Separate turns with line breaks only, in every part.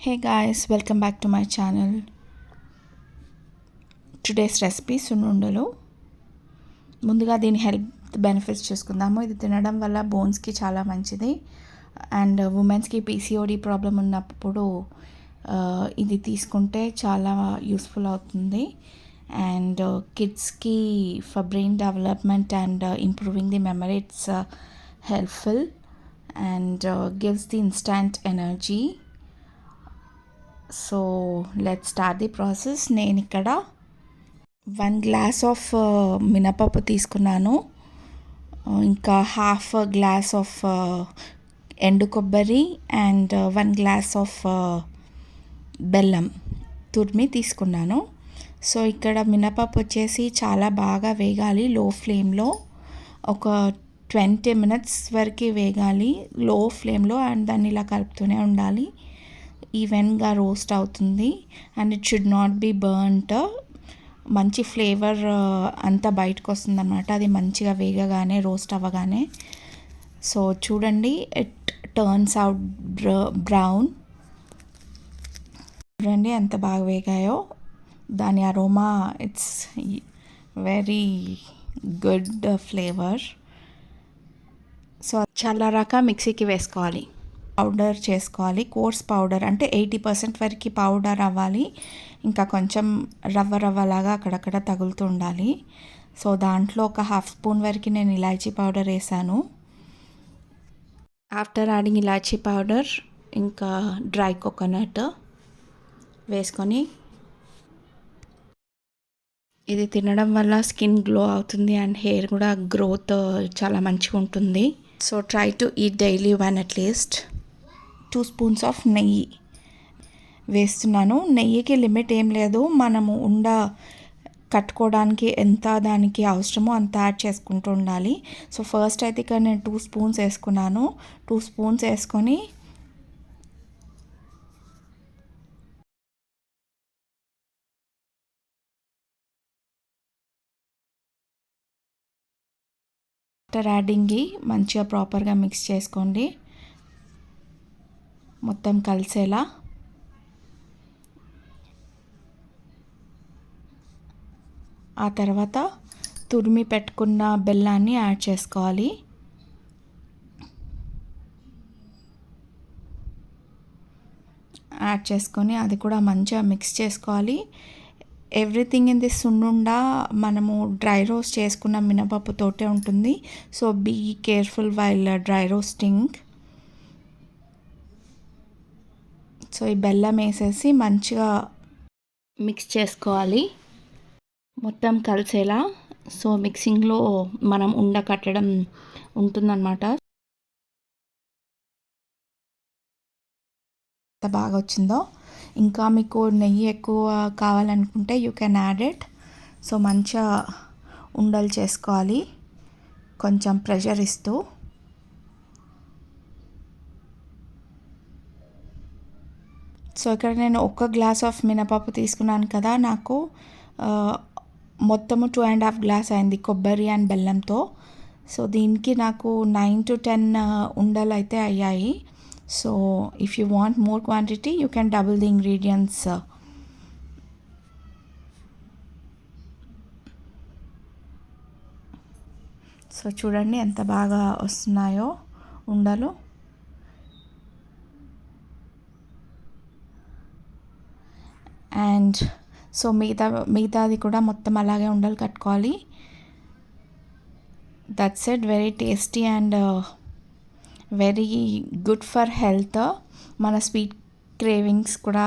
Hey guys, welcome back to my channel. Today's recipe సున్నుండలు. ముందుగా దీని హెల్త్ బెనిఫిట్స్ చూసుకుందాము. ఇది తినడం వల్ల బోన్స్కి చాలా మంచిది అండ్ ఉమెన్స్కి పీసీఓడి ప్రాబ్లం ఉన్నప్పుడు ఇది తీసుకుంటే చాలా యూస్ఫుల్ అవుతుంది అండ్ కిడ్స్కి for brain development and improving the memory it's helpful and gives the instant energy. So let's start the process. నేను ఇక్కడ 1 గ్లాస్ ఆఫ్ మినపప్పు తీసుకున్నాను, ఇంకా హాఫ్ గ్లాస్ ఆఫ్ ఎండు కొబ్బరి అండ్ 1 గ్లాస్ ఆఫ్ బెల్లం తురిమి తీసుకున్నాను. సో ఇక్కడ మినపప్పు వచ్చేసి చాలా బాగా వేగాలి లో ఫ్లేమ్లో, ఒక 20 minutes వరకు వేగాలి లో ఫ్లేమ్లో అండ్ దాన్ని ఇలా కలుపుతూనే ఉండాలి. ఈవెన్గా రోస్ట్ అవుతుంది and it should not be burnt. మంచి ఫ్లేవర్ అంతా బయటకు వస్తుంది అన్నమాట అది మంచిగా వేగగానే, రోస్ట్ అవ్వగానే. సో చూడండి, ఇట్ టర్న్స్ అవుట్ బ్రౌన్. చూడండి ఎంత బాగా వేగాయో. దాని aroma it's very good flavour. So చల్లారాక మిక్సీకి వేసుకోవాలి, పౌడర్ చేసుకోవాలి. కోర్స్ పౌడర్ అంటే 80% వరకు పౌడర్ అవ్వాలి, ఇంకా కొంచెం రవ్వలాగా అక్కడక్కడ తగులుతూ ఉండాలి. సో దాంట్లో ఒక హాఫ్ స్పూన్ వరకు నేను ఇలాచీ పౌడర్ వేసాను. ఆఫ్టర్ యాడింగ్ ఇలాచీ పౌడర్ ఇంకా డ్రై కోకోనట్ వేసుకొని, ఇది తినడం వల్ల స్కిన్ గ్లో అవుతుంది అండ్ హెయిర్ కూడా గ్రోత్ చాలా మంచిగా ఉంటుంది. So try to eat daily 1 at least. 2 spoons of నెయ్యి వేస్తున్నాను. నెయ్యికి లిమిట్ ఏం లేదు, మనము కట్టుకోవడానికి ఎంత దానికి అవసరమో అంత యాడ్ చేసుకుంటూ ఉండాలి. సో ఫస్ట్ అయితే ఇక్కడ నేను 2 స్పూన్స్ వేసుకున్నాను. 2 స్పూన్స్ వేసుకొని ఆఫ్టర్ యాడింగ్ మంచిగా ప్రాపర్గా మిక్స్ చేసుకోండి, మొత్తం కలిసేలా. ఆ తర్వాత తురిమి పెట్టుకున్న బెల్లాన్ని యాడ్ చేసుకోవాలి. యాడ్ చేసుకొని అది కూడా మంచిగా మిక్స్ చేసుకోవాలి. ఎవ్రీథింగ్ ఇన్ దిస్ సున్నుండ మనము డ్రై రోస్ట్ చేసుకున్న మినపప్పుతోటే ఉంటుంది. So be careful while dry roasting. So ఈ బెల్లం వేసేసి మంచిగా మిక్స్ చేసుకోవాలి మొత్తం కలిసేలా. సో మిక్సింగ్లో మనం కట్టడం ఉంటుందన్నమాట. ఎంత బాగా వచ్చిందో. ఇంకా మీకు నెయ్యి ఎక్కువ కావాలనుకుంటే you can add it. So మంచిగా ఉండలు చేసుకోవాలి కొంచెం ప్రెషర్ ఇస్తూ. సో ఇక్కడ నేను 1 గ్లాస్ ఆఫ్ మినపప్పు తీసుకున్నాను కదా, నాకు మొత్తము 2.5 గ్లాస్ అయింది కొబ్బరి అండ్ బెల్లంతో. సో దీనికి నాకు 9 to 10 ఉండలు అయితే అయ్యాయి. So if you want more quantity you can double the ingredients. So చూడండి ఎంత బాగా వస్తున్నాయో ఉండలు. అండ్ సో మిగతాది కూడా మొత్తం అలాగే ఉండలు కట్టుకోవాలి. That's it. Very tasty and very good for health. మన స్వీట్ క్రేవింగ్స్ కూడా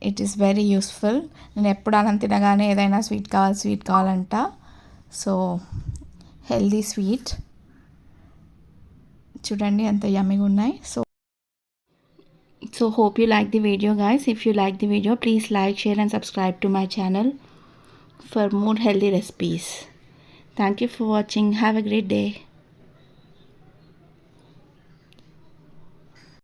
ఇట్ ఈస్ వెరీ యూస్ఫుల్. నేను ఎప్పుడు అన్నం తినగానే ఏదైనా స్వీట్ కావాలంట. So healthy sweet. చూడండి ఎంత యమ్మీగా ఉన్నాయి. So hope you like the video guys. If you like the video, please like, share and subscribe to my channel for more healthy recipes. Thank you for watching. Have a great day.